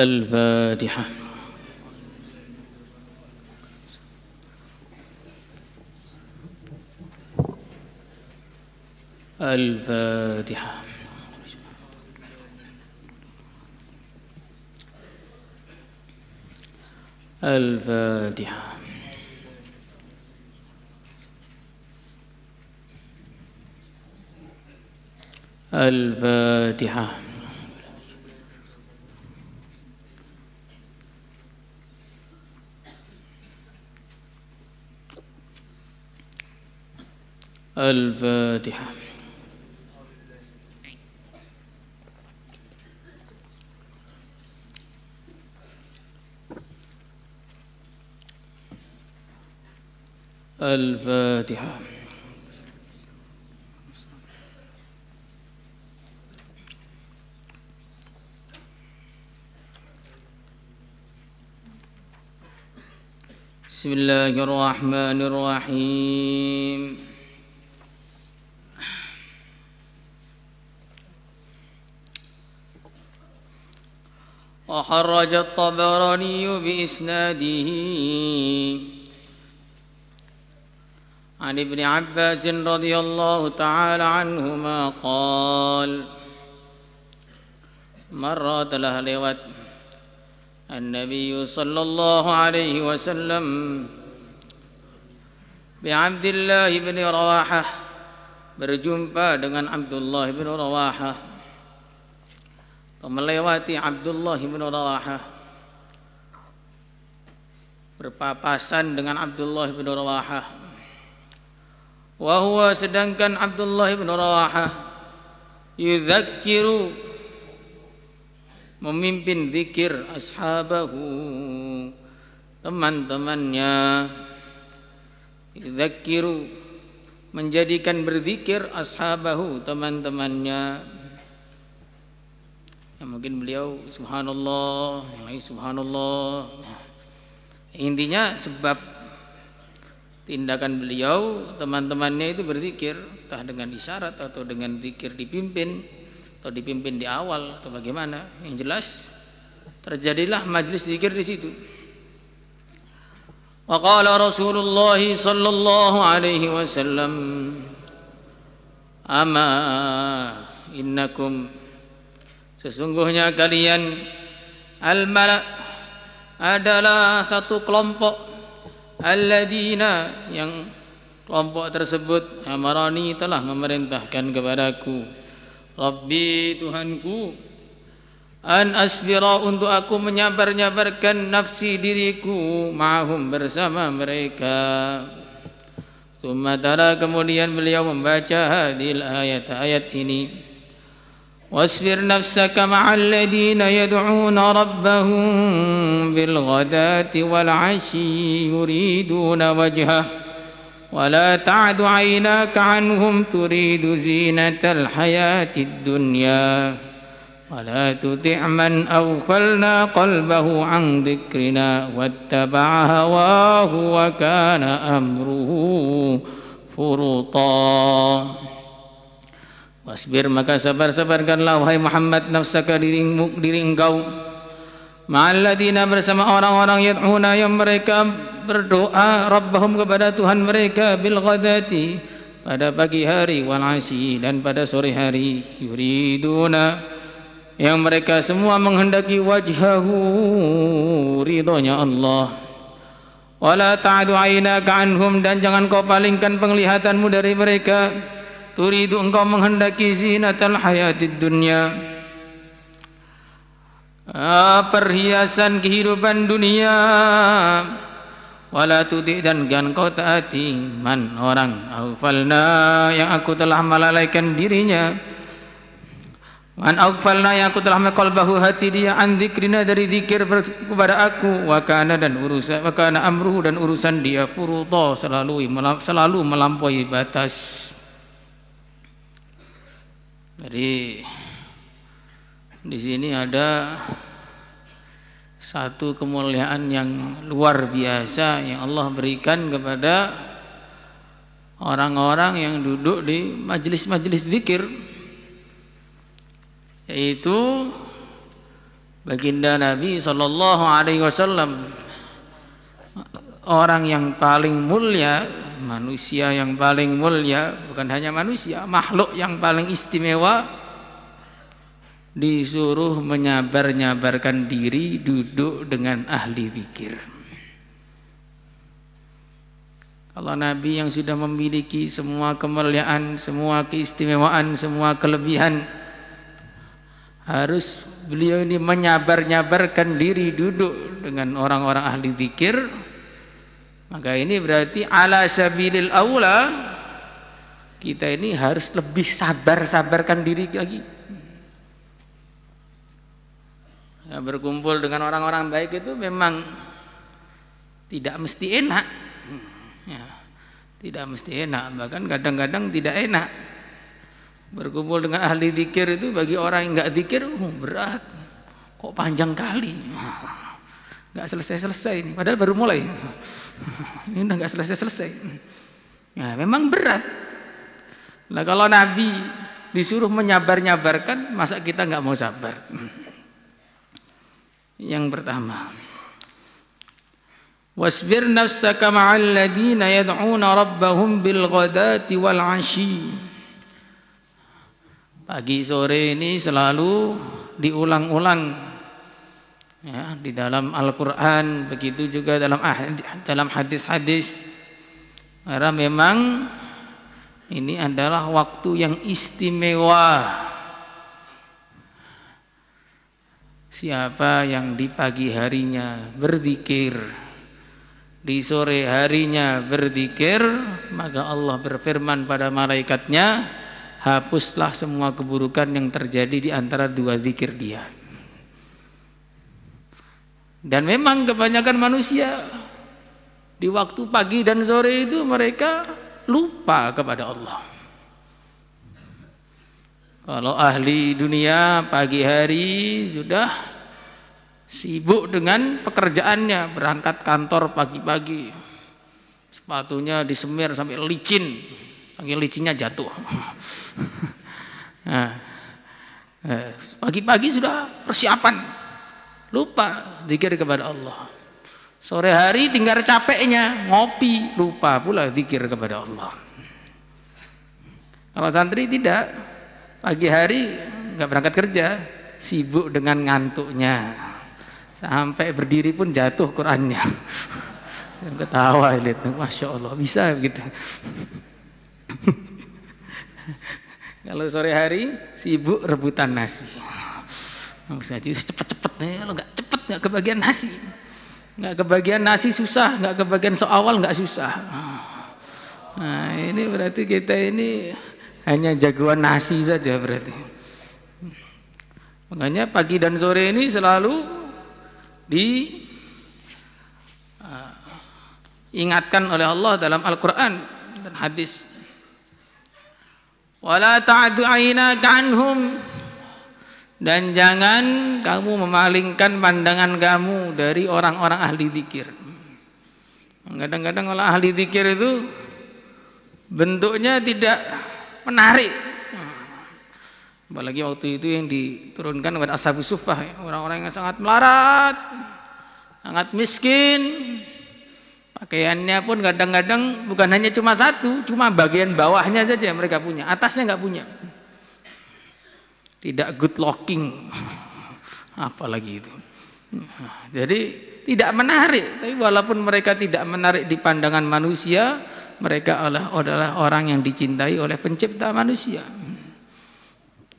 الفاتحة. الفاتحة. الفاتحة. الفاتحة. الفاتحة. الفاتحة. بسم الله الرحمن الرحيم. وخرج الطبراني بإسناده عن ابن عباس رضي الله تعالى عنهما قال مرة telah lewat An-Nabi sallallahu alaihi wasallam bi Abdullah bin Rawahah, berjumpa dengan Abdullah bin Rawahah, melewati Abdullah bin Rawahah, berpapasan dengan Abdullah bin Rawahah. Wa huwa, sedangkan Abdullah bin Rawahah yudzakiru, memimpin zikir ashabahu, teman-temannya. Yudzakiru, menjadikan berzikir ashabahu, teman-temannya. Ya, mungkin beliau subhanallah, yang lain subhanallah. Intinya sebab tindakan beliau, teman-temannya itu berzikir, entah dengan isyarat atau dengan zikir dipimpin, atau dipimpin di awal atau bagaimana. Yang jelas terjadilah majlis zikir di situ. Wa qala Rasulullah sallallahu alaihi wasallam, ama innakum, sesungguhnya kalian, al-mala', adalah satu kelompok, alladzina, yang kelompok tersebut, amarani, telah memerintahkan kepadaku, Rabbi, Tuhanku, an asbira, untuk aku menyabar-nyabarkan nafsi, diriku, ma'hum, bersama mereka. Tsumma tala, kemudian beliau membaca hadhil ayat ini. Wasbir nafsaka ma'al ladina yad'una rabbahum bil ghadati wal 'ashyi yuriduna wajhah ولا تعد عيناك عنهم تريد زينة الحياة الدنيا ولا تطع من أغفلنا قلبه عن ذكرنا واتبع هواه وكان أمره فرطا. Wasbir, maka sabar-sabarkanlah wahai Muhammad, nafsaka, diri engkau, ma'alladina, bersama orang-orang, yad'una, yang mereka berdoa, rabbahum, kepada Tuhan mereka, bil ghadati, pada pagi hari, wal 'ashyi, dan pada sore hari, yuriduna, yang mereka semua menghendaki, wajhahu, ridhonya Allah. Wala ta'du 'ainaka anhum, dan jangan kau palingkan penglihatanmu dari mereka, turidu, engkau menghendaki, zinatal hayatid dunya, perhiasan kehidupan dunia. Wala tuti, dan jangan kau taati, man, orang, aghfalna, yang aku telah melalaikan dirinya, man aghfalna, yang aku telah qalbahu, hati dia, an dzikrina, dari zikir kepada aku, wa kana, dan urusan, wa kana amruhu, dan urusan dia, furuta, selalu melampaui batas. Jadi di sini ada satu kemuliaan yang luar biasa yang Allah berikan kepada orang-orang yang duduk di majelis-majelis zikir, yaitu baginda Nabi sallallahu alaihi wasallam, orang yang paling mulia, manusia yang paling mulia, bukan hanya manusia, makhluk yang paling istimewa, disuruh menyabar-nyabarkan diri duduk dengan ahli zikir. Kalau Nabi yang sudah memiliki semua kemuliaan, semua keistimewaan, semua kelebihan, harus beliau ini menyabar-nyabarkan diri duduk dengan orang-orang ahli zikir, maka ini berarti ala sabilil aula, kita ini harus lebih sabar-sabarkan diri lagi. Ya, berkumpul dengan orang-orang baik itu memang tidak mesti enak. Ya, tidak mesti enak, bahkan kadang-kadang tidak enak. Berkumpul dengan ahli zikir itu bagi orang yang enggak zikir berat. Kok panjang kali, enggak selesai-selesai ini, padahal baru mulai. Ini udah enggak selesai-selesai. Ya, memang berat. Nah, kalau Nabi disuruh menyabar-nyabarkan, masa kita enggak mau sabar? Yang pertama, wasbir nafsaka ma'al ladina yad'una rabbahum bil ghadati wal 'ashi. Pagi sore ini selalu diulang-ulang ya, di dalam Al-Qur'an, begitu juga dalam hadis-hadis. Karena memang ini adalah waktu yang istimewa. Siapa yang di pagi harinya berzikir, di sore harinya berzikir, maka Allah berfirman pada malaikatnya, hapuslah semua keburukan yang terjadi di antara dua zikir dia. Dan memang kebanyakan manusia di waktu pagi dan sore itu mereka lupa kepada Allah. Kalau ahli dunia pagi hari sudah sibuk dengan pekerjaannya, berangkat kantor pagi-pagi, sepatunya disemir sampai licin, saking licinnya jatuh. Nah, pagi-pagi sudah persiapan, lupa zikir kepada Allah. Sore hari tinggal capeknya ngopi, lupa pula zikir kepada Allah. Kalau santri tidak, pagi hari nggak berangkat kerja, sibuk dengan ngantuknya, sampai berdiri pun jatuh Qurannya. Yang ketawa lihat, masya Allah bisa begitu. Kalau sore hari sibuk rebutan nasi, cepet-cepet nih, kalau nggak cepet nggak kebagian nasi, nggak kebagian nasi susah, nggak kebagian soal nggak susah. Nah ini berarti kita ini hanya jagoan nasi saja berarti. Makanya pagi dan sore ini selalu diingatkan oleh Allah dalam Al-Quran dan hadis. Wala ta'du 'ainaka 'anhum, dan jangan kamu memalingkan pandangan kamu dari orang-orang ahli zikir. Kadang-kadang kalau ahli zikir itu bentuknya tidak menarik. Apalagi waktu itu yang diturunkan kepada Ashabus Suffah, orang-orang yang sangat melarat, sangat miskin. Pakaiannya pun kadang-kadang bukan hanya cuma satu, cuma bagian bawahnya saja mereka punya, atasnya nggak punya. Tidak good looking, apalagi itu. Jadi tidak menarik. Tapi walaupun mereka tidak menarik di pandangan manusia, mereka adalah orang yang dicintai oleh pencipta manusia.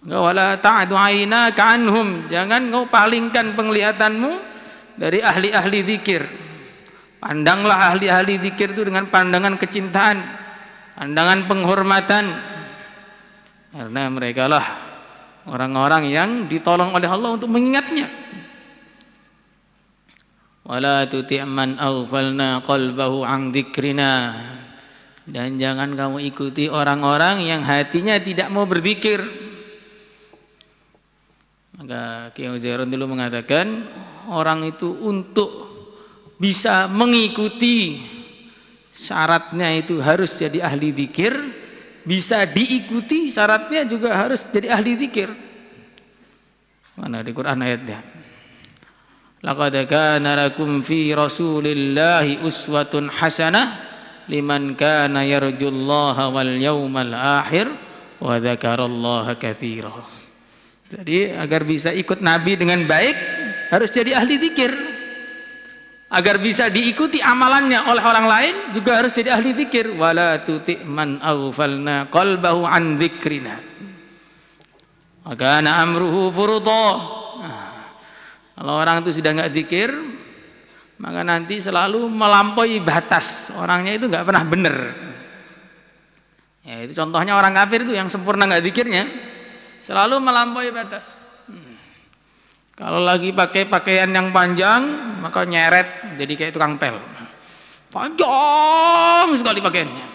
Wala ta'du 'ainaka 'anhum, jangan kau palingkan penglihatanmu dari ahli-ahli zikir. Pandanglah ahli-ahli zikir itu dengan pandangan kecintaan, pandangan penghormatan, karena mereka lah orang-orang yang ditolong oleh Allah untuk mengingatnya. Wala tuti' man aghfalna qalbahu 'an dzikrina, dan jangan kamu ikuti orang-orang yang hatinya tidak mau berzikir. Maka Kiai Uzairon dulu mengatakan, orang itu untuk bisa mengikuti syaratnya itu harus jadi ahli zikir, bisa diikuti syaratnya juga harus jadi ahli zikir. Mana di Quran ayatnya? laqad kana lakum fi rasulillahi uswatun hasanah liman kana yarjullaha wal yawmal akhir wa dzakarallaha katsira. Jadi agar bisa ikut Nabi dengan baik harus jadi ahli zikir. Agar bisa diikuti amalannya oleh orang lain juga harus jadi ahli zikir. Wala tuti' man aghfalna qalbahu an dzikrina wa kana amruhu furudha. Kalau orang itu sudah enggak zikir, maka nanti selalu melampaui batas. Orangnya itu enggak pernah benar. Ya, itu contohnya orang kafir itu yang sempurna enggak zikirnya, selalu melampaui batas. Kalau lagi pakai pakaian yang panjang, maka nyeret jadi kayak tukang pel. Panjang sekali pakaiannya.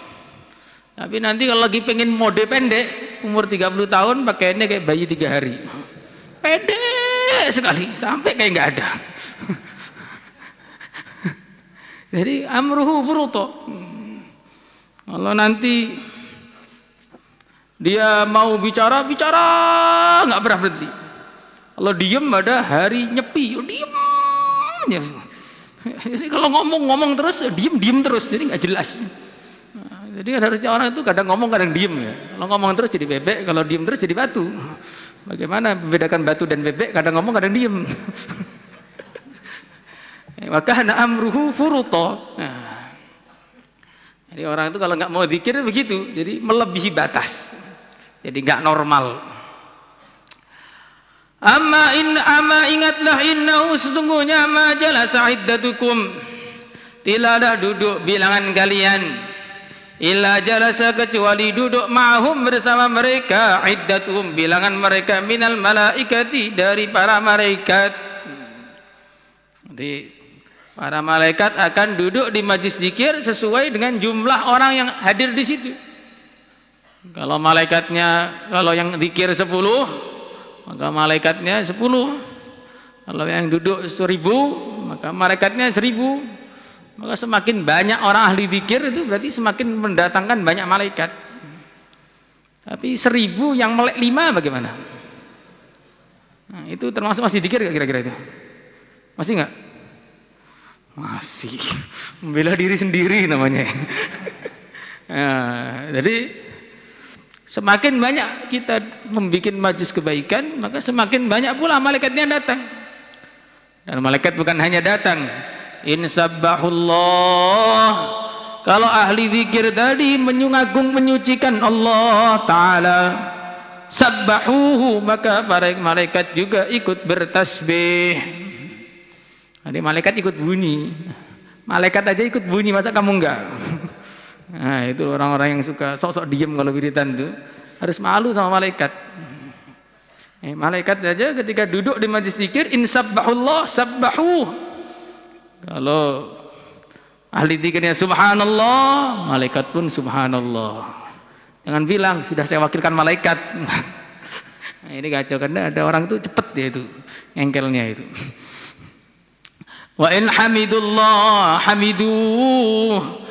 Tapi nanti kalau lagi pengen mode pendek, umur 30 tahun, pakaiannya kayak bayi 3 hari. Pendek sekali, sampai kayak nggak ada. Jadi amruhu furudha. Kalau nanti dia mau bicara nggak pernah berhenti. Kalau diem ada hari nyepi, diem. Jadi kalau ngomong terus, diem terus, jadi nggak jelas. Nah, jadi harusnya orang itu kadang ngomong kadang diem ya. Kalau ngomong terus jadi bebek, kalau diem terus jadi batu. Bagaimana membedakan batu dan bebek? Kadang ngomong kadang diem. Maka ana amruhu furudha. Nah, jadi orang itu kalau nggak mau zikir begitu, jadi melebihi batas, jadi nggak normal. Amma ingatlah innahu sesungguhnya ma jalasa iddatukum, tidak ada duduk bilangan kalian, illa jalasa kecuali duduk ma'hum bersama mereka, iddatuhum bilangan mereka, minal malaikati dari para malaikat. Jadi para malaikat akan duduk di majlis zikir sesuai dengan jumlah orang yang hadir di situ. Kalau yang zikir 10, maka malaikatnya 10. Kalau yang duduk 1000, maka malaikatnya 1000. Maka semakin banyak orang ahli zikir itu berarti semakin mendatangkan banyak malaikat. Tapi 1000 yang melek 5 bagaimana? Nah, itu termasuk masih zikir gak kira-kira itu? Masih enggak? Masih. Membela diri sendiri namanya. Nah, jadi semakin banyak kita membuat majlis kebaikan, maka semakin banyak pula malaikatnya datang. Dan malaikat bukan hanya datang, in sabbahullah, kalau ahli zikir tadi menyucikan Allah Ta'ala, sabbahuhu, maka para malaikat juga ikut bertasbih. Jadi malaikat ikut bunyi. Malaikat aja ikut bunyi, masa kamu enggak? Nah, itu orang-orang yang suka sok-sok diem kalau wiridan itu harus malu sama malaikat. Malaikat saja ketika duduk di majlis zikir, in sabbahullah sabbahu. Kalau ahli zikirnya subhanallah, malaikat pun subhanallah. Jangan bilang sudah saya wakilkan malaikat. Nah, ini kacau karena ada orang itu cepet dia itu engkelnya itu. Wa in hamidullah hamiduh.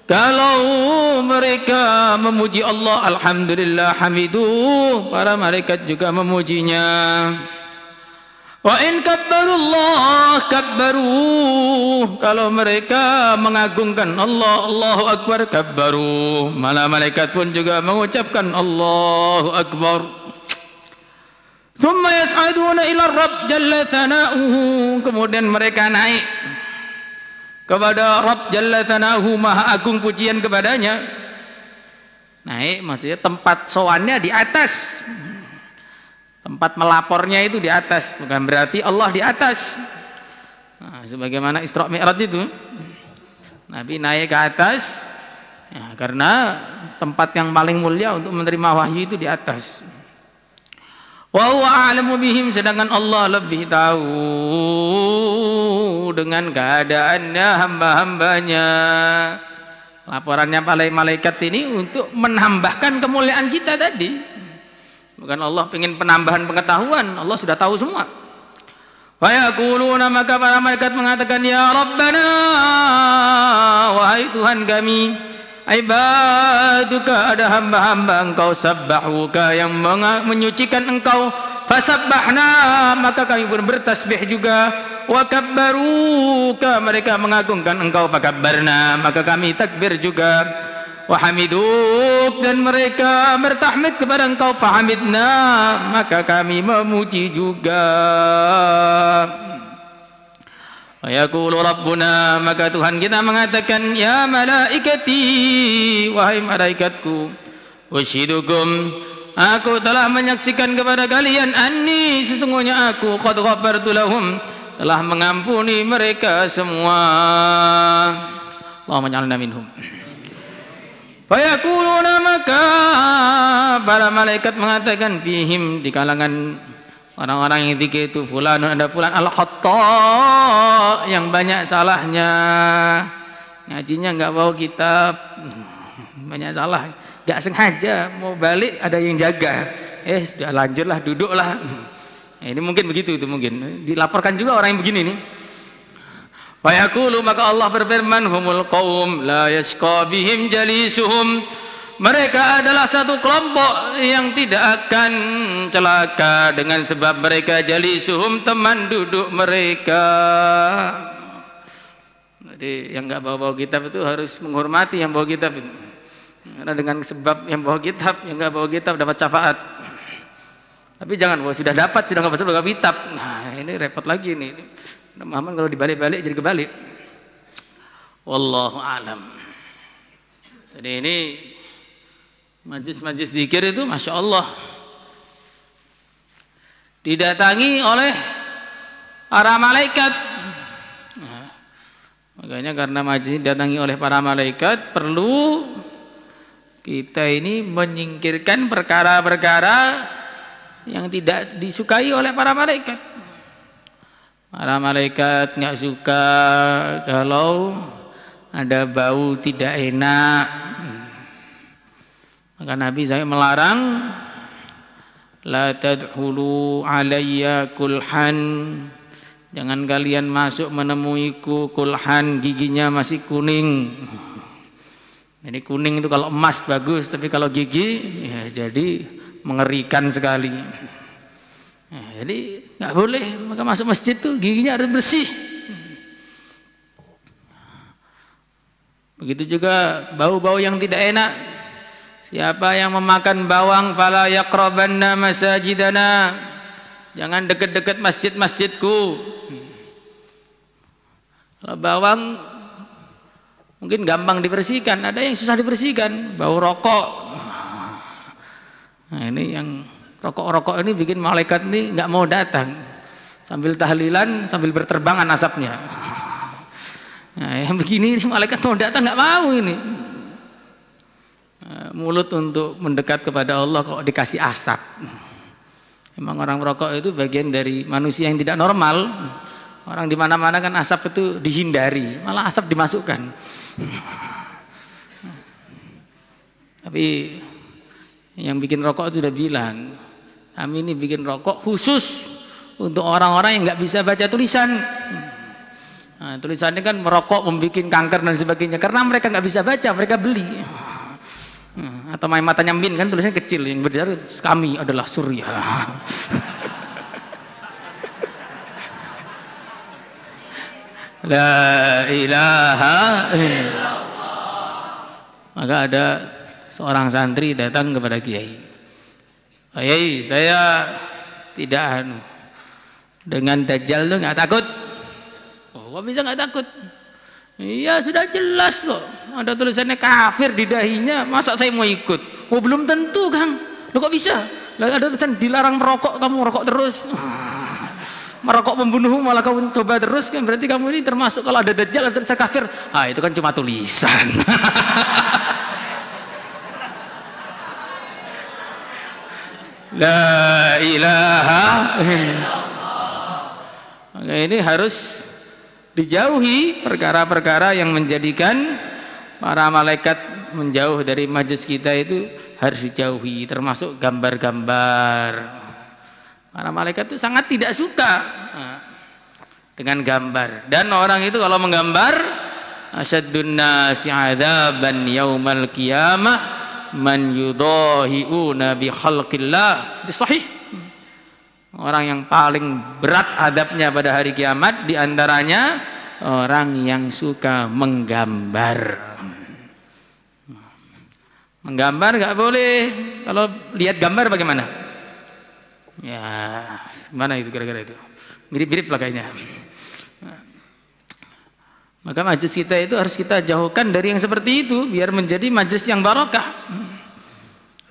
Kalau mereka memuji Allah, alhamdulillah hamidu, para malaikat juga memujinya. Wa in kabbarullah kabbaru, kalau mereka mengagungkan Allah, Allahu akbar, kabbaru, malah malaikat pun juga mengucapkan Allahu akbar. Thumma yas'aduna ila Rabb jalla thana'uhu, kemudian mereka naik kepada Rabb Jalla Tanahu, maha agung pujian kepadanya. Naik maksudnya tempat sowannya di atas, tempat melapornya itu di atas, bukan berarti Allah di atas. Nah, sebagaimana Isra Mi'raj itu, Nabi naik ke atas ya, karena tempat yang paling mulia untuk menerima wahyu itu di atas. Wa huwa a'lamu bihim, sedangkan Allah lebih tahu dengan keadaannya hamba-hambanya. Laporannya para malaikat ini untuk menambahkan kemuliaan kita tadi. Bukan Allah ingin penambahan pengetahuan, Allah sudah tahu semua. Wa yaquluna, maka para malaikat mengatakan, ya Rabbana, wahai Tuhan kami, ibaduka, ada hamba-hamba engkau, sabbahuka, yang menyucikan engkau, fasabbahna, maka kami pun bertasbih juga, wa kabbaruka, mereka mengagungkan engkau, fakabbarna, maka kami takbir juga, wa hamiduk, dan mereka bertahmid kepada engkau, fahamidna, maka kami memuji juga. Wa yaqulu rabbuna, maka Tuhan kita mengatakan, ya malaikati, wahai malaikatku, ushidukum, aku telah menyaksikan kepada kalian, anni, sesungguhnya aku, qad ghafartu lahum, telah mengampuni mereka semua. Allahumma ja'alna minhum. Fayaquluna, maka para malaikat mengatakan, fihim, di kalangan orang-orang yang zikir itu, fulan, ada fulan al-khatta, yang banyak salahnya, ngajinya enggak bawa kitab, banyak salah, enggak sengaja mau balik ada yang jaga, sudah lanjutlah, duduklah. Ini mungkin begitu, itu mungkin dilaporkan juga orang yang begini nih. Fa yaqulu, maka Allah berfirman, humul qaum la yashqa bihim jalisuhum, mereka adalah satu kelompok yang tidak akan celaka dengan sebab mereka, jalisuhum, teman duduk mereka. Jadi yang enggak bawa-bawa kitab itu harus menghormati yang bawa kitab itu. Karena dengan sebab yang bawa kitab, yang enggak bawa kitab dapat syafaat. Tapi jangan, sudah dapat, sudah enggak bawa kitab. Nah, ini repot lagi nih. Muhammad kalau dibalik-balik jadi kebalik. Wallahu alam. Jadi ini majlis-majlis zikir itu Masya Allah didatangi oleh para malaikat. Nah, makanya karena majlis didatangi oleh para malaikat, perlu kita ini menyingkirkan perkara-perkara yang tidak disukai oleh para malaikat. Para malaikat nggak suka kalau ada bau tidak enak. Maka Nabi saya melarang, la tadkhulu alayya kulhan, jangan kalian masuk menemuiku kulhan, giginya masih kuning. Jadi kuning itu kalau emas bagus, tapi kalau gigi ya jadi mengerikan sekali. Nah, jadi nggak boleh, maka masuk masjid tuh giginya harus bersih. Begitu juga bau-bau yang tidak enak. Siapa yang memakan bawang, fala yaqrabanna masajidana, jangan dekat-dekat masjid-masjidku. Kalau bawang mungkin gampang dibersihkan, ada yang susah dibersihkan, bau rokok. Nah, ini yang rokok-rokok ini bikin malaikat ini nggak mau datang, sambil tahlilan sambil berterbangan asapnya. Nah, yang begini malaikat mau datang nggak mau ini. Mulut untuk mendekat kepada Allah kok dikasih asap. Memang orang merokok itu bagian dari manusia yang tidak normal. Orang di mana-mana kan asap itu dihindari, malah asap dimasukkan. Tapi yang bikin rokok itu sudah bilang, kami ini bikin rokok khusus untuk orang-orang yang nggak bisa baca tulisan. Nah, tulisannya kan merokok membuat kanker dan sebagainya, karena mereka nggak bisa baca, mereka beli. Atau main matanya min kan tulisannya kecil, yang berbicara kami adalah surya. La ilaha illallah. Maka ada seorang santri datang kepada kiai. Kiai, saya tidak dengan dajjal tuh nggak takut. Oh, kok bisa nggak takut? Iya, sudah jelas kok. Ada tulisannya kafir di dahinya, masa saya mau ikut? Oh, belum tentu, Kang. Lo kok bisa? Ada tulisan dilarang merokok, kamu merokok terus. Merokok membunuhmu malah kamu coba terus, kan berarti kamu ini termasuk kalau ada dajjal ada tulisan kafir. Ah, itu kan cuma tulisan. La ilaha illallah. Maka ini harus dijauhi perkara-perkara yang menjadikan para malaikat menjauh dari majelis kita, itu harus dijauhi, termasuk gambar-gambar. Para malaikat itu sangat tidak suka dengan gambar, dan orang itu kalau menggambar, asyaddun nasi adzaban yaumal qiyamah man yudahiuna bi khalqillah. Itu sahih. Orang yang paling berat adabnya pada hari kiamat diantaranya orang yang suka menggambar. Menggambar nggak boleh. Kalau lihat gambar bagaimana? Ya, mana itu kira-kira itu? Mirip-mirip lah kayaknya. Maka majelis kita itu harus kita jauhkan dari yang seperti itu biar menjadi majelis yang barokah.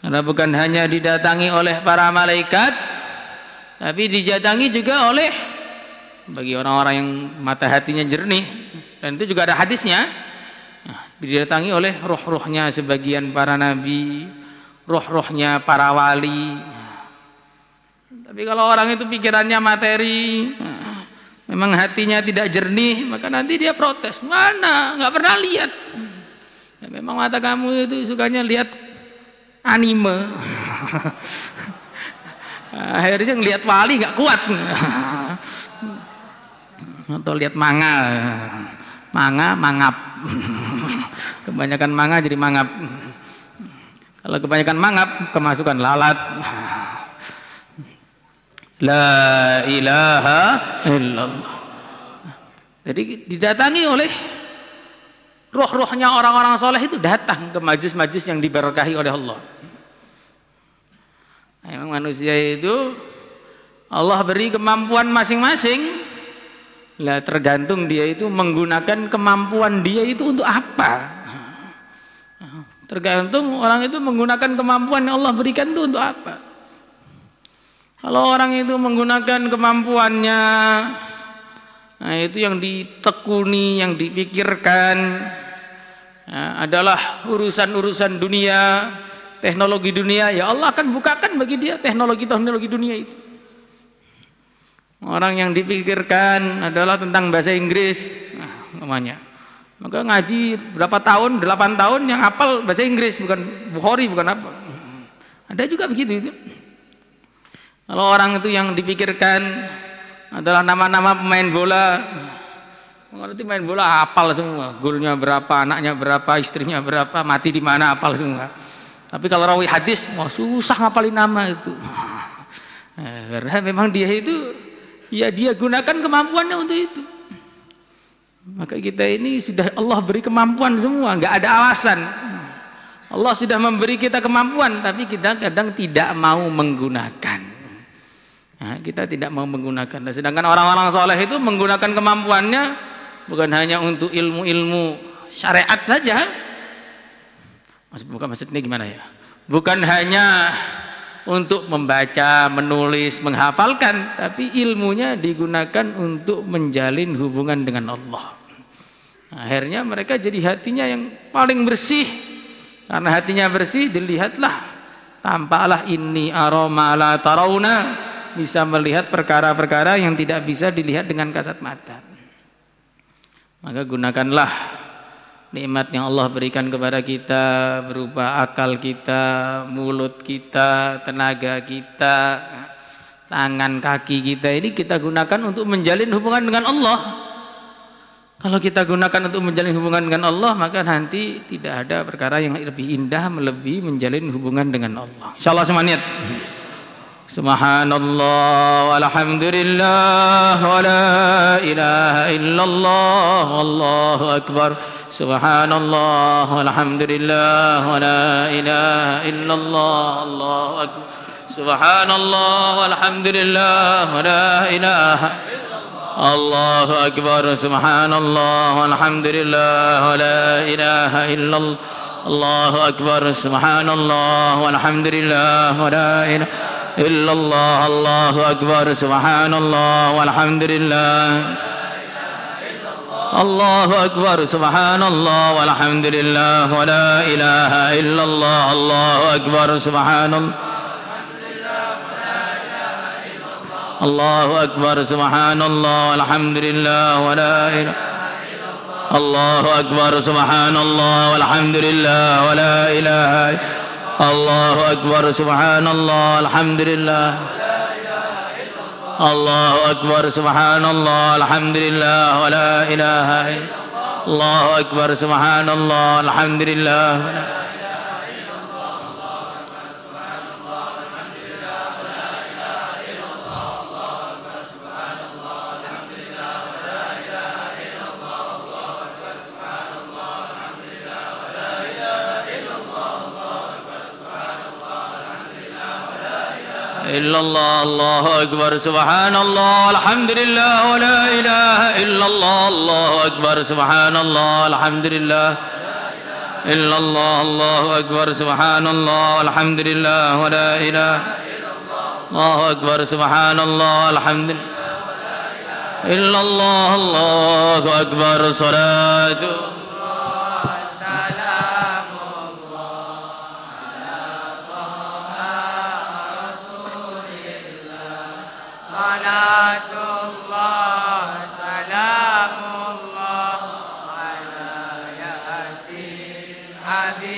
Karena bukan hanya didatangi oleh para malaikat, tapi didatangi juga oleh bagi orang-orang yang mata hatinya jernih, dan itu juga ada hadisnya. Didatangi oleh roh-rohnya sebagian para nabi, roh-rohnya para wali. Tapi kalau orang itu pikirannya materi, memang hatinya tidak jernih, maka nanti dia protes. Mana? Nggak pernah lihat. Ya, memang mata kamu itu sukanya lihat anime. Akhirnya ngelihat wali nggak kuat. Atau lihat mangap. Kebanyakan manga jadi mangap. Kalau kebanyakan mangap kemasukan lalat. La ilaha illallah. Jadi didatangi oleh roh-rohnya orang-orang soleh itu datang ke majlis-majlis yang diberkahi oleh Allah. Memang manusia itu Allah beri kemampuan masing-masing. Lah tergantung dia itu menggunakan kemampuan dia itu untuk apa. Tergantung orang itu menggunakan kemampuan yang Allah berikan itu untuk apa. Kalau orang itu menggunakan kemampuannya, nah itu yang ditekuni, yang dipikirkan adalah urusan-urusan dunia, teknologi dunia, ya Allah akan bukakan bagi dia teknologi dunia itu. Orang yang dipikirkan adalah tentang bahasa Inggris, namanya. Maka ngaji berapa tahun, 8 tahun yang hafal bahasa Inggris, bukan Bukhari, bukan apa. Ada juga begitu itu. Kalau orang itu yang dipikirkan adalah nama-nama pemain bola, mengerti main bola hafal semua, golnya berapa, anaknya berapa, istrinya berapa, mati di mana hafal semua. Tapi kalau rawi hadis, wah susah ngapalin nama itu. Karena memang dia itu, ya dia gunakan kemampuannya untuk itu. Maka kita ini sudah Allah beri kemampuan semua, nggak ada alasan. Allah sudah memberi kita kemampuan, tapi kita kadang tidak mau menggunakan. Nah, kita tidak mau menggunakan. Sedangkan orang-orang soleh itu menggunakan kemampuannya bukan hanya untuk ilmu-ilmu syariat saja. Maksudnya gimana ya? Bukan hanya untuk membaca, menulis, menghafalkan, tapi ilmunya digunakan untuk menjalin hubungan dengan Allah. Akhirnya mereka jadi hatinya yang paling bersih. Karena hatinya bersih, dilihatlah, tampaklah inni aroma la tarawna, bisa melihat perkara-perkara yang tidak bisa dilihat dengan kasat mata. Maka gunakanlah nikmat yang Allah berikan kepada kita berupa akal kita, mulut kita, tenaga kita, tangan, kaki kita, ini kita gunakan untuk menjalin hubungan dengan Allah. Kalau kita gunakan untuk menjalin hubungan dengan Allah, maka nanti tidak ada perkara yang lebih indah melebihi menjalin hubungan dengan Allah. Insyaallah semangat. Subhanallah walhamdulillah wa la ilaha illallah wallahu akbar. Subhanallah walhamdulillah wa la ilaha illallah allahu akbar. Subhanallah walhamdulillah wa la ilaha Allahu akbar. Subhanallah walhamdulillah wa la ilaha illallah Allahu akbar. Subhanallah walhamdulillah wa la ilaha illallah Allahu akbar. Subhanallah walhamdulillah Allahu akbar. Subhanallah walhamdulillah wa la ilaha illallah Allahu akbar. Subhanallah Allahu akbar. Subhanallah walhamdulillah wa la ilaha Allahu akbar. Subhanallah walhamdulillah wa la ilaha Allahu akbar. Subhanallah alhamdulillah Allahu akbar. Subhanallah alhamdulillah wa la ilaha Allahu akbar. Subhanallah alhamdulillah إلا الله الله أكبر سبحان الله الحمد لله ولا إله إلا الله الله أكبر سبحان الله الحمد لله إلا الله الله أكبر سبحان الله الحمد لله ولا إله الله أكبر سبحان الله الحمد لله إلا الله الله أكبر صلاة Habib